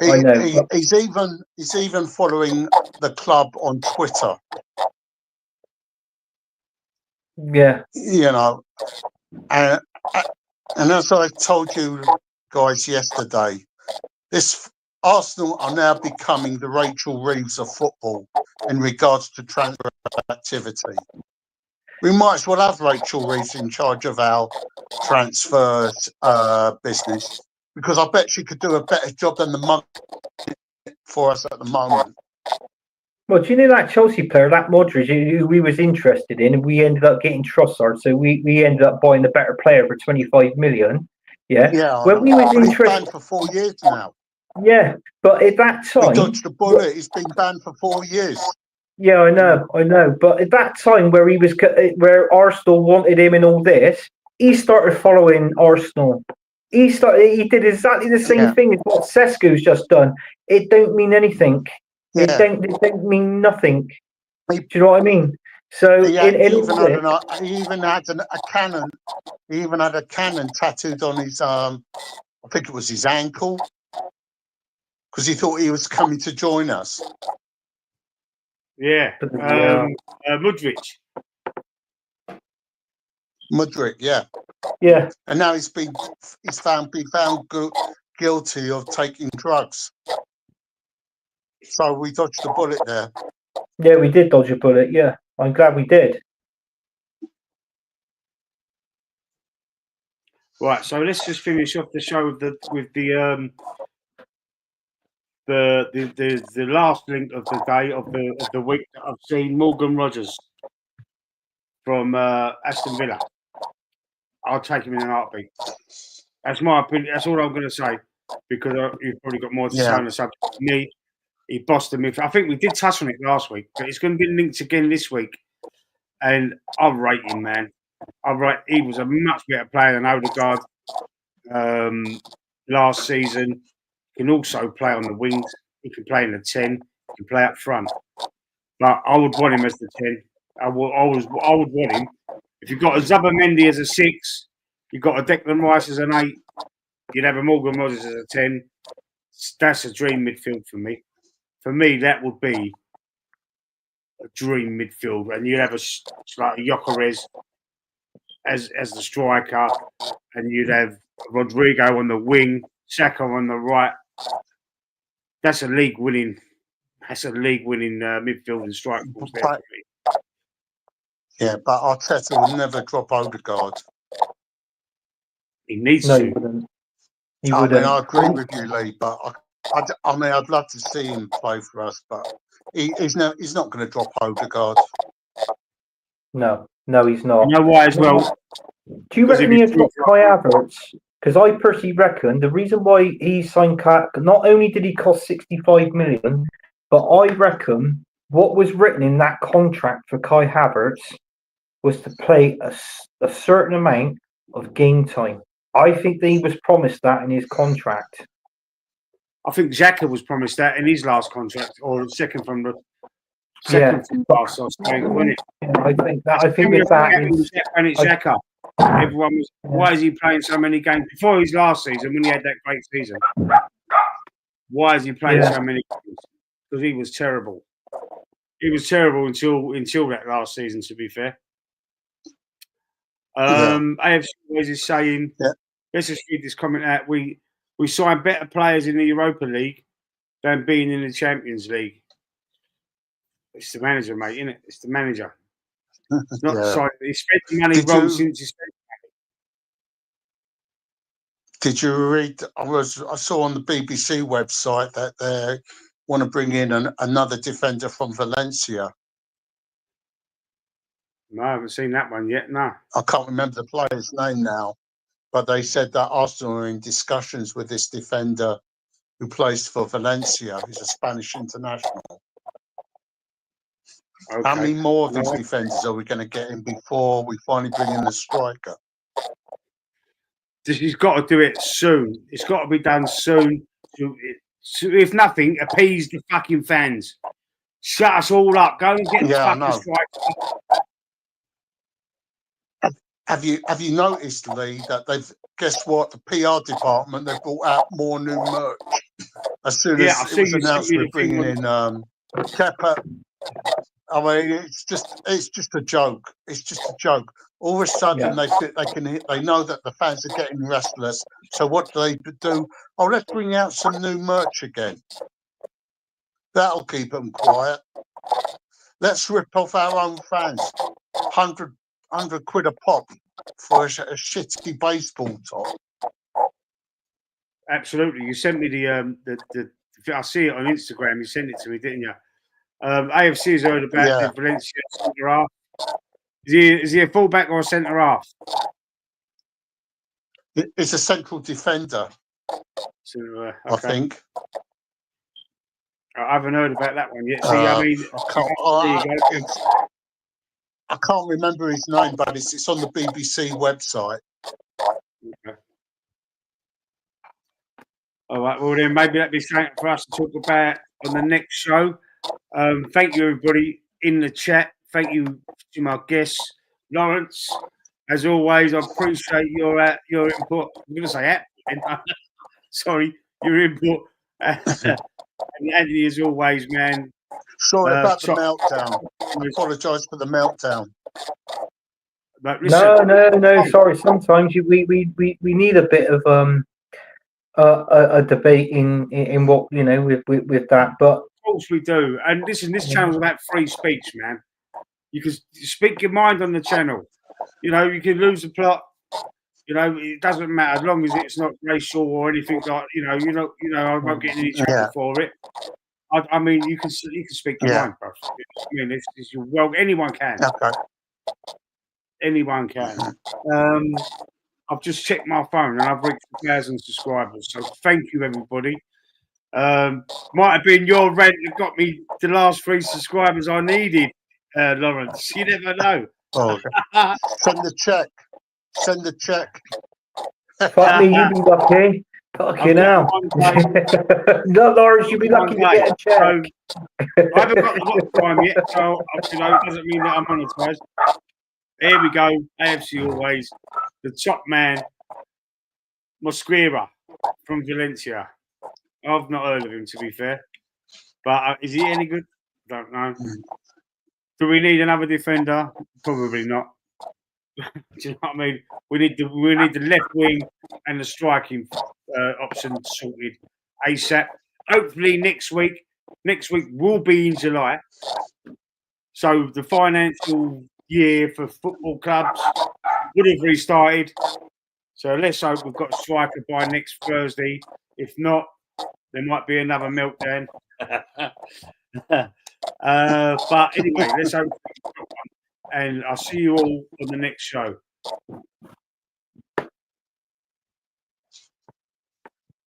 B: He's even following the club on Twitter.
C: Yeah,
B: you know, and as I told you guys yesterday, this Arsenal are now becoming the Rachel Reeves of football in regards to transfer activity. We might as well have Rachel Reeves in charge of our transfer business, because I bet she could do a better job than the money for us at the moment.
C: Well, do you know that Chelsea player, that Modric, who we was interested in, and we ended up getting Trossard, so we ended up buying the better player for 25 million. Yeah.
B: When we was interested, he's banned for 4 years now.
C: Yeah, but at that time,
B: he dodged the bullet. He's been banned for 4 years.
C: Yeah, I know. But at that time, where Arsenal wanted him and all this, he started following Arsenal. He did exactly the same thing as what Sesko's just done. It don't mean anything. It don't mean nothing. Do you know what I mean? So
B: he even had a cannon. He even had a cannon tattooed on his I think it was his ankle, because he thought he was coming to join us.
A: Yeah, Mudryk,
B: yeah. And now he's found guilty of taking drugs. So we dodged the bullet there.
C: Yeah, we did dodge a bullet. Yeah, I'm glad we did.
A: Right, so let's just finish off the show with the last link of the day of the week that I've seen. Morgan Rogers from Aston Villa. I'll take him in an heartbeat. That's my opinion. That's all I'm going to say, because you've probably got more to say on the subject. Me, he bossed him. I think we did touch on it last week, but it's going to be linked again this week. And I rate him, man. He was a much better player than Odegaard last season. He can also play on the wings. He can play in the 10. He can play up front. But I would want him as the 10. I would want him. If you've got a Zubamendi as a 6, you've got a Declan Rice as an 8, you'd have a Morgan Rogers as a 10. That's a dream midfield for me. For me, that would be a dream midfield. And you'd have like Gyökeres as the striker, and you'd have Rodrigo on the wing, Saka on the right. That's a league winning midfield and strike force there for me.
B: Yeah, but Arteta will never drop Odegaard.
A: He needs to.
C: He wouldn't.
B: I agree with you, Lee, but I'd love to see him play for us, but he's not going to drop Odegaard.
C: No, he's not.
A: You know why as well?
C: Do you reckon he'll drop Kai Havertz? Because I personally reckon the reason why he signed not only did he cost 65 million, but I reckon what was written in that contract for Kai Havertz was to play a certain amount of game time. I think that he was promised that in his contract.
A: I think Xhaka was promised that in his last contract, or second from last, wasn't it?
C: I think with that,
A: and it's Xhaka. Everyone was, why is he playing so many games before his last season when he had that great season? Why is he playing so many games? Because he was terrible. He was terrible until that last season, to be fair. AFC always is saying, let's just read this comment out. We signed better players in the Europa League than being in the Champions League. It's the manager, mate, isn't it? It's the manager. It's not the side. He spent the money wrong since he spent the
B: money. Did you read? I saw on the BBC website that they want to bring in another defender from Valencia.
A: No, I haven't seen that one yet. No,
B: I can't remember the player's name now, but they said that Arsenal are in discussions with this defender who plays for Valencia. He's a Spanish international. Okay. How many more of these defenders are we going to get in before we finally bring in a striker?
A: He's got to do it soon. It's got to be done soon. If nothing, appease the fucking fans. Shut us all up. Go and get the fucking striker.
B: Have you noticed, Lee, that guess what? The PR department, they've brought out more new merch. As soon as it was announced we're bringing in Kepa. I mean, it's just a joke. It's just a joke. All of a sudden, they know that the fans are getting restless. So what do? Oh, let's bring out some new merch again. That'll keep them quiet. Let's rip off our own fans. 100 quid a pop for a shitty baseball top.
A: Absolutely. You sent me the I see it on Instagram. You sent it to me, didn't you? AFC has heard about the Valencia centre half. Is he a fullback or a centre half?
B: It's a central defender.
A: Okay.
B: I think.
A: I haven't heard about that one yet. See, I mean,
B: I can't remember his name, but it's on the BBC website.
A: Okay. All right. Well, then maybe that'd be something for us to talk about on the next show. Thank you, everybody in the chat. Thank you to my guests, Lawrence. As always, I appreciate your input. I'm going to say that. Sorry, your input. And Anthony, as always, man.
B: Sorry about the meltdown. I apologise for the meltdown.
A: But listen,
C: no. Sorry. Sometimes we need a bit of a debate in what with that, but
A: of course we do. And listen, this channel's about free speech, man. You can speak your mind on the channel. You can lose the plot. It doesn't matter as long as it's not racial or anything like. I won't get in any trouble for it. I mean, you can speak your mind, bro. I mean, anyone can.
B: Okay.
A: Anyone can. I've just checked my phone and I've reached 1,000 subscribers. So thank you, everybody. Might have been your rent that got me the last 3 subscribers I needed, Lawrence. You never know.
B: Oh, okay. Send the check.
C: Fuck me, you be lucky. Fucking hell. No, Lawrence, you'd be lucky to get a check.
A: I haven't got the time yet, so it doesn't mean that I'm monetized. Here we go. AFC always. The top man, Mosquera from Valencia. I've not heard of him, to be fair. But is he any good? Don't know. Do we need another defender? Probably not. Do you know what I mean? We need the left wing and the striking option sorted ASAP. Hopefully next week. Next week will be in July. So the financial year for football clubs would have restarted. So let's hope we've got a striker by next Thursday. If not, there might be another meltdown. But anyway, let's hope. And I'll see you all on the next show.